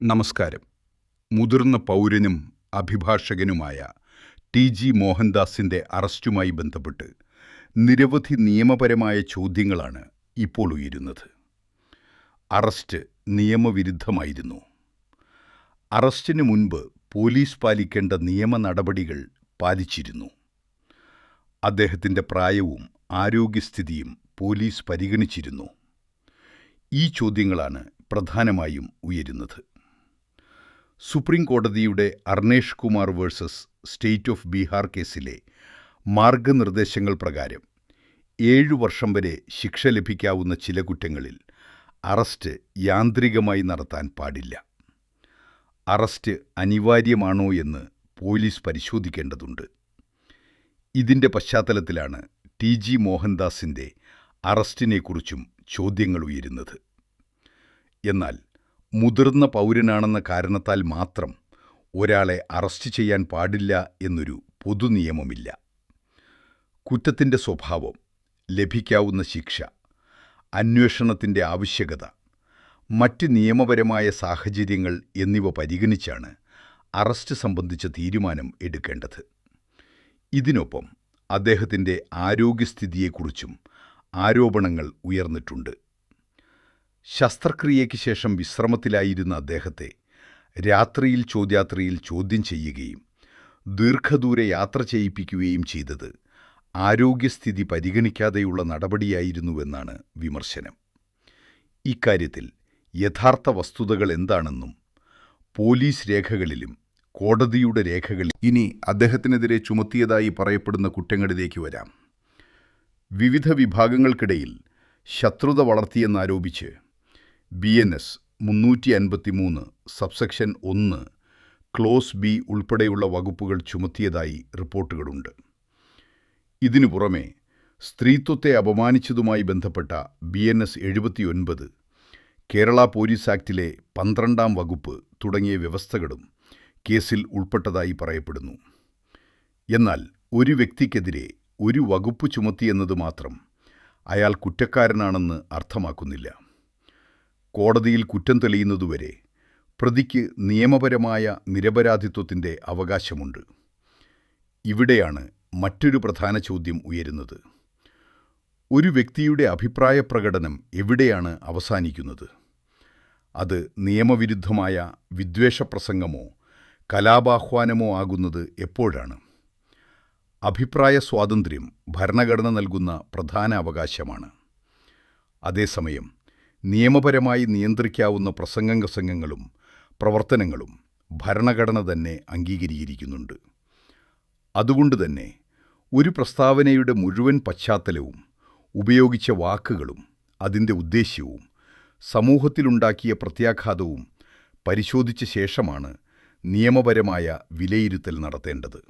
നമസ്കാരം. മുതിർന്ന പൗരനും അഭിഭാഷകനുമായ ടി.ജി. മോഹൻദാസിന്റെ അറസ്റ്റുമായി ബന്ധപ്പെട്ട് നിരവധി നിയമപരമായ ചോദ്യങ്ങളാണ് ഇപ്പോൾ ഉയരുന്നത്. അറസ്റ്റ് നിയമവിരുദ്ധമായിരുന്നു. അറസ്റ്റിന് മുൻപ് പോലീസ് പാലിക്കേണ്ട നിയമ നടപടികൾ പാലിച്ചിരുന്നു. അദ്ദേഹത്തിന്റെ പ്രായവും ആരോഗ്യസ്ഥിതിയും പോലീസ് പരിഗണിച്ചിരുന്നു. ഈ ചോദ്യങ്ങളാണ് പ്രധാനമായും ഉയരുന്നത്. സുപ്രീം കോടതിയുടെ Arnesh Kumar versus state of Bihar കേസിലെ മാർഗനിർദ്ദേശങ്ങൾ പ്രകാരം 7 വർഷം വരെ ശിക്ഷ ലഭിക്കാവുന്ന ചില കുറ്റങ്ങളിൽ അറസ്റ്റ് യാന്ത്രികമായി നടത്താൻ പാടില്ല. അറസ്റ്റ് അനിവാര്യമാണോ എന്ന് പോലീസ് പരിശോധിക്കേണ്ടതുണ്ട്. ഇതിന്റെ പശ്ചാത്തലത്തിലാണ് ടി.ജി. മോഹൻദാസിന്റെ അറസ്റ്റിനെക്കുറിച്ചും ചോദ്യങ്ങൾ ഉയരുന്നത്. എന്നാൽ മുതിർന്ന പൗരനാണെന്ന കാരണത്താൽ മാത്രം ഒരാളെ അറസ്റ്റ് ചെയ്യാൻ പാടില്ല എന്നൊരു പൊതുനിയമമില്ല. കുറ്റത്തിന്റെ സ്വഭാവം, ലഭിക്കാവുന്ന ശിക്ഷ, അന്വേഷണത്തിന്റെ ആവശ്യകത, മറ്റ് നിയമപരമായ സാഹചര്യങ്ങൾ എന്നിവ പരിഗണിച്ചാണ് അറസ്റ്റ് സംബന്ധിച്ച തീരുമാനം എടുക്കേണ്ടത്. ഇതിനൊപ്പം അദ്ദേഹത്തിന്റെ ആരോഗ്യസ്ഥിതിയെക്കുറിച്ചും ആരോപണങ്ങൾ ഉയർന്നിട്ടുണ്ട്. ശസ്ത്രക്രിയയ്ക്ക് ശേഷം വിശ്രമത്തിലായിരുന്ന അദ്ദേഹത്തെ രാത്രിയിൽ ചോദ്യാത്രിയിൽ ചോദ്യം ചെയ്യുകയും ദീർഘദൂര യാത്ര ചെയ്യിപ്പിക്കുകയും ചെയ്തത് ആരോഗ്യസ്ഥിതി പരിഗണിക്കാതെയുള്ള നടപടിയായിരുന്നുവെന്നാണ് വിമർശനം. ഇക്കാര്യത്തിൽ യഥാർത്ഥ വസ്തുതകൾ എന്താണെന്നും പോലീസ് രേഖകളിലും കോടതിയുടെ രേഖകളിൽ ഇനി അദ്ദേഹത്തിനെതിരെ ചുമത്തിയതായി പറയപ്പെടുന്ന കുറ്റങ്ങളിലേക്ക് വരാം. വിവിധ വിഭാഗങ്ങൾക്കിടയിൽ ശത്രുത വളർത്തിയെന്നാരോപിച്ച് BNS 353 സബ്സെക്ഷൻ 1 ക്ലോസ് B ഉൾപ്പെടെയുള്ള വകുപ്പുകൾ ചുമത്തിയതായി റിപ്പോർട്ടുകളുണ്ട്. ഇതിനു പുറമെ സ്ത്രീത്വത്തെ അപമാനിച്ചതുമായി ബന്ധപ്പെട്ട BNS 79, കേരള പോലീസ് ആക്ടിലെ 12ാം വകുപ്പ് തുടങ്ങിയ വ്യവസ്ഥകളും കേസിൽ ഉൾപ്പെട്ടതായി പറയപ്പെടുന്നു. എന്നാൽ ഒരു വ്യക്തിക്കെതിരെ ഒരു വകുപ്പ് ചുമത്തിയെന്നത് മാത്രം അയാൾ കുറ്റക്കാരനാണെന്ന് അർത്ഥമാക്കുന്നില്ല. കോടതിയിൽ കുറ്റം തെളിയുന്നതുവരെ പ്രതിക്ക് നിയമപരമായ നിരപരാധിത്വത്തിന്റെ അവകാശമുണ്ട്. ഇവിടെയാണ് മറ്റൊരു പ്രധാന ചോദ്യം ഉയരുന്നത്. ഒരു വ്യക്തിയുടെ അഭിപ്രായ പ്രകടനം എവിടെയാണ് അവസാനിക്കുന്നത്? അത് നിയമവിരുദ്ധമായ വിദ്വേഷപ്രസംഗമോ കലാപാഹ്വാനമോ ആകുന്നത് എപ്പോഴാണ്? അഭിപ്രായ സ്വാതന്ത്ര്യം ഭരണഘടന നൽകുന്ന പ്രധാന അവകാശമാണ്. അതേസമയം നിയമപരമായി നിയന്ത്രിക്കാവുന്ന പ്രസംഗങ്ങളും പ്രവർത്തനങ്ങളും ഭരണഘടന തന്നെ അംഗീകരിച്ചിരിക്കുന്നുണ്ട്. അതുകൊണ്ടുതന്നെ ഒരു പ്രസ്താവനയുടെ മുഴുവൻ പശ്ചാത്തലവും, ഉപയോഗിച്ച വാക്കുകളും അതിൻ്റെ ഉദ്ദേശ്യവും സമൂഹത്തിലുണ്ടാക്കിയ പ്രത്യാഘാതവും പരിശോധിച്ച ശേഷമാണ് നിയമപരമായ വിലയിരുത്തൽ നടത്തേണ്ടത്.